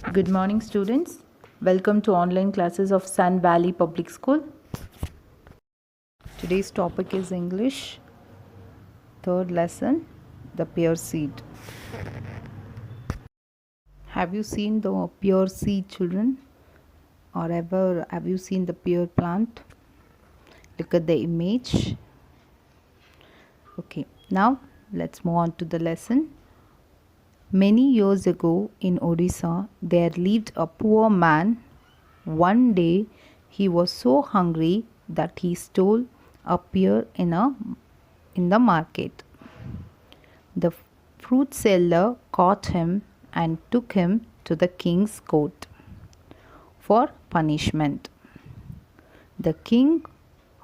Good morning, students. Welcome to online classes of Sun Valley Public School. Today's topic is English. Third lesson, the pear seed. Have you seen the pear seed, children? Or ever have you seen the pear plant? Look at the image. Okay, now let's move on to the lesson. Many years ago in Odisha, there lived a poor man. One day, he was so hungry that he stole a pear in the market. The fruit seller caught him and took him to the king's court for punishment. The king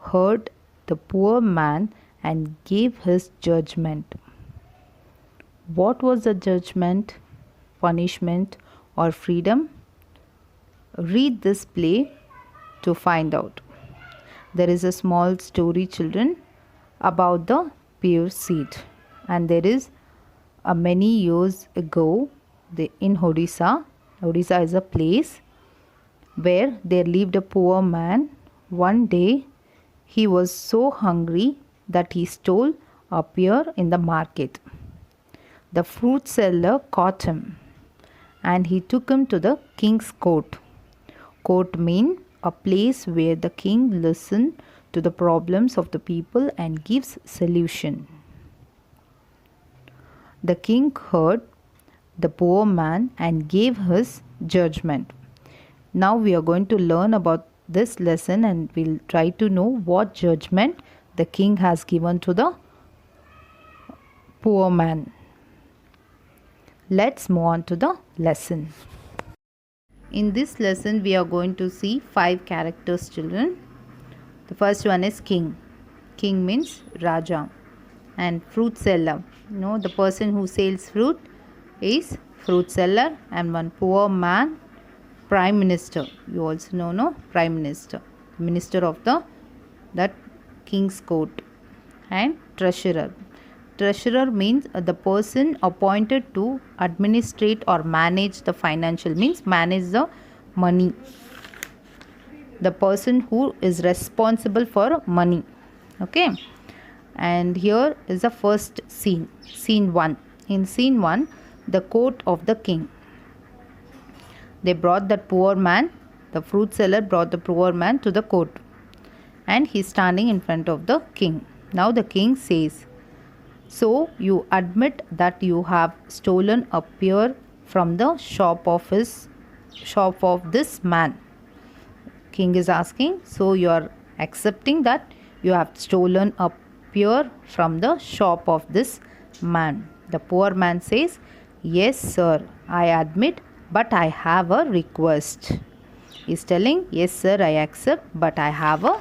heard the poor man and gave his judgment. What was the judgment, punishment, or freedom? Read this play to find out. There is a small story, children, about the pear seed, and there is many years ago in Odisha. Odisha is a place where there lived a poor man. One day he was so hungry that he stole a pear in the market. The fruit seller caught him and he took him to the king's court. Court means a place where the king listens to the problems of the people and gives solution. The king heard the poor man and gave his judgment. Now we are going to learn about this lesson and we'll try to know what judgment the king has given to the poor man. Let's move on to the lesson. In this lesson, we are going to see 5 characters, children. The first one is king. King means Raja. And fruit seller. The person who sells fruit is fruit seller. And one poor man, prime minister. You also know, no? Prime minister. Minister of that king's court. And treasurer. Treasurer means the person appointed to administrate or manage the financial, means manage the money. The person who is responsible for money. Okay. And here is the first scene. Scene 1. In scene 1, the court of the king. They brought that poor man. The fruit seller brought the poor man to the court. And he is standing in front of the king. Now the king says, "So you admit that you have stolen a pear from the shop of this man?" King is asking, so you are accepting that you have stolen a pear from the shop of this man? The poor man says, "Yes, sir, I admit, but I have a request." He is telling, "Yes, sir, I accept, but I have a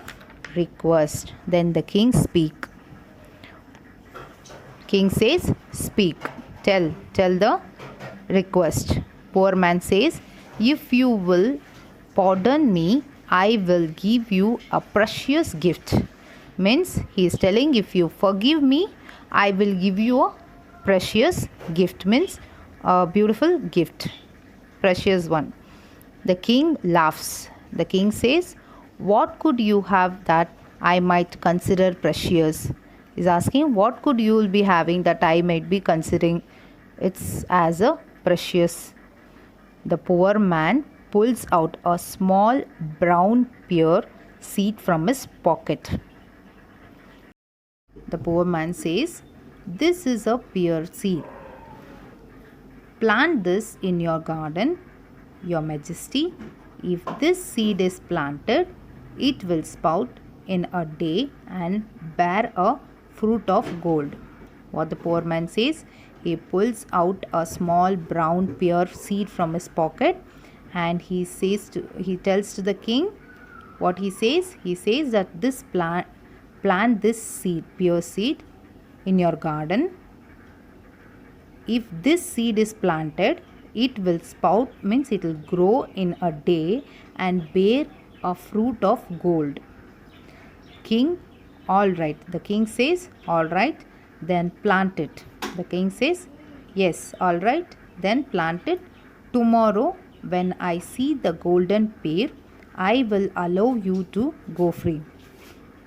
request." Then the king speaks. King says, "Speak. Tell the request." Poor man says, "If you will pardon me, I will give you a precious gift." Means he is telling, if you forgive me, I will give you a precious gift. Means a beautiful gift. Precious one. The king laughs. The king says, "What could you have that I might consider precious?" Is asking, what could you will be having that I might be considering it's as a precious? The poor man pulls out a small brown pear seed from his pocket. The poor man says, "This is a pear seed. Plant this in your garden, your majesty. If this seed is planted, it will sprout in a day and bear a fruit of gold." What the poor man says, he pulls out a small brown pear seed from his pocket and he tells to the king what he says. He says that plant this seed, pear seed, in your garden. If this seed is planted, it will sprout, means it will grow in a day and bear a fruit of gold. King, all right. The king says, all right, then plant it. The king says, yes, all right, then plant it. Tomorrow When I see the golden pear, I will allow you to go free.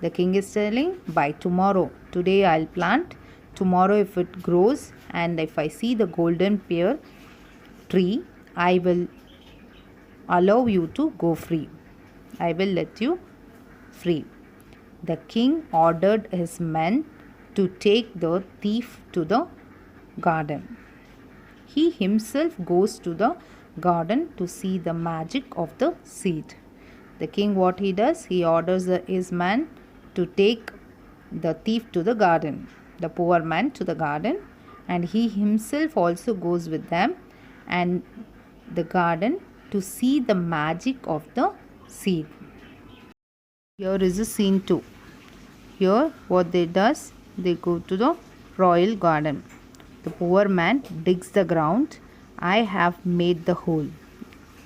The king is telling, by tomorrow. Today I'll plant. Tomorrow, if it grows and if I see the golden pear tree, I will allow you to go free. I will let you free. The king ordered his men to take the thief to the garden. He himself goes to the garden to see the magic of the seed. The king, what he does, he orders his man to take the thief to the garden, the poor man to the garden, and he himself also goes with them and the garden to see the magic of the seed. Here is a scene 2. Here what they does, they go to the royal garden. The poor man digs the ground. I have made the hole,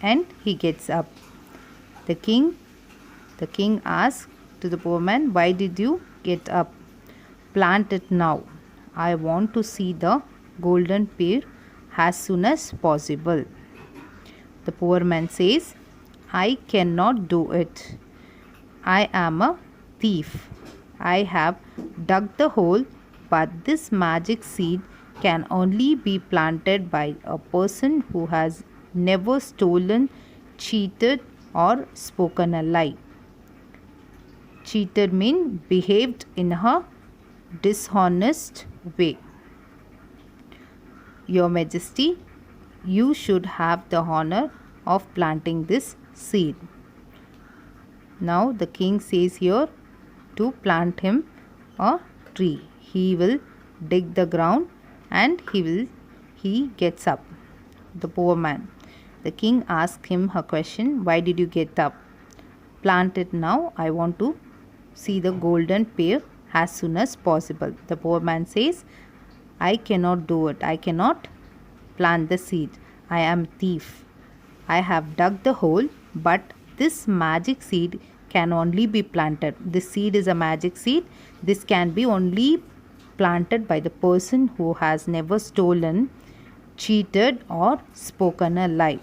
and he gets up. The king asks to the poor man, why did you get up? Plant it now. I want to see the golden pear as soon as possible. The poor man says, I cannot do it. I am a thief. I have dug the hole, but this magic seed can only be planted by a person who has never stolen, cheated, or spoken a lie. Cheated means behaved in a dishonest way. Your Majesty, you should have the honor of planting this seed. Now the king says here to plant him a tree. He will dig the ground and he gets up. The poor man. The king asks him a question, why did you get up? Plant it now. I want to see the golden pear as soon as possible. The poor man says, I cannot do it. I cannot plant the seed. I am thief. I have dug the hole, but this magic seed can only be planted. This seed is a magic seed. This can be only planted by the person who has never stolen, cheated, or spoken a lie.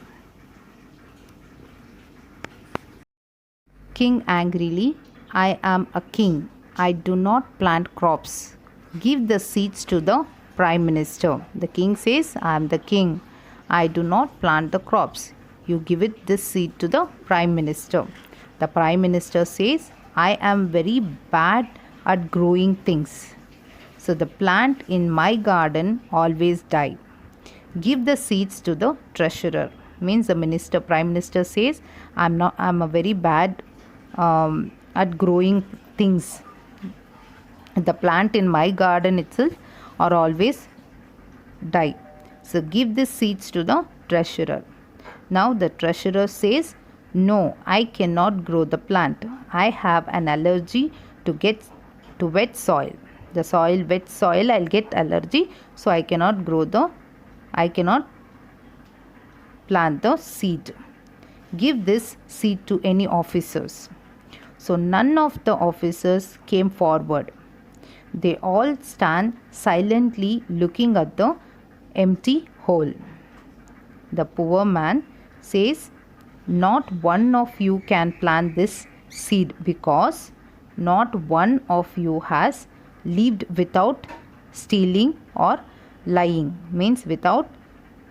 King angrily, I am a king. I do not plant crops. Give the seeds to the Prime Minister. The king says, I am the king. I do not plant the crops. You give this seed to the Prime Minister. The Prime Minister says, I am very bad at growing things. So the plant in my garden always die. Give the seeds to the treasurer. Means the Prime Minister says, I'm a very bad at growing things. The plant in my garden itself are always die. So give the seeds to the treasurer. Now the treasurer says, no, I cannot grow the plant. I have an allergy to wet soil. The wet soil, I'll get allergy. So I cannot plant the seed. Give this seed to any officers. So none of the officers came forward. They all stand silently looking at the empty hole. The poor man says, not one of you can plant this seed because not one of you has lived without stealing or lying. Means without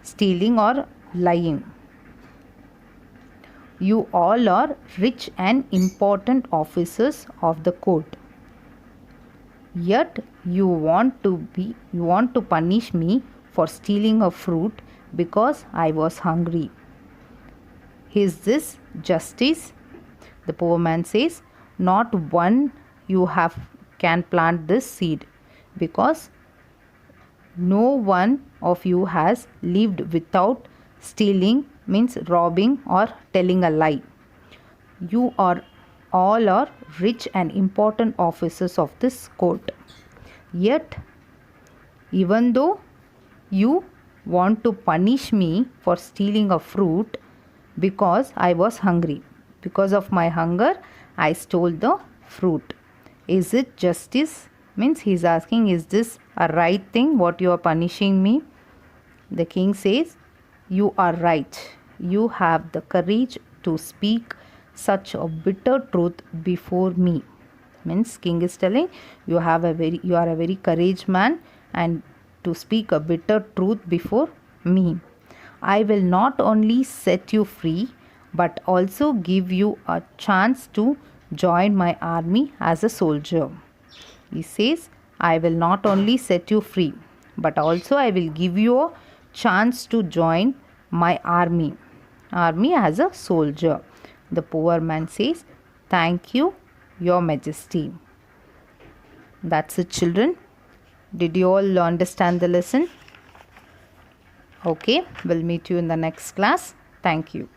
stealing or lying. You all are rich and important officers of the court. Yet you want to punish me for stealing a fruit because I was hungry. Is this justice? The poor man says, not one you can plant this seed because no one of you has lived without stealing, means robbing or telling a lie. You all are rich and important officers of this court. Yet, even though you want to punish me for stealing a fruit because I was hungry. Because of my hunger, I stole the fruit. Is it justice? Means he is asking, is this a right thing what you are punishing me? The king says, you are right. you have the courage to speak such a bitter truth before me. Means king is telling you are a very courage man and to speak a bitter truth before me. I will not only set you free but also give you a chance to join my army as a soldier. He says, I will not only set you free, but also I will give you a chance to join my army as a soldier. The poor man says, thank you, your majesty. That's it, children. Did you all understand the lesson? Okay, we'll meet you in the next class. Thank you.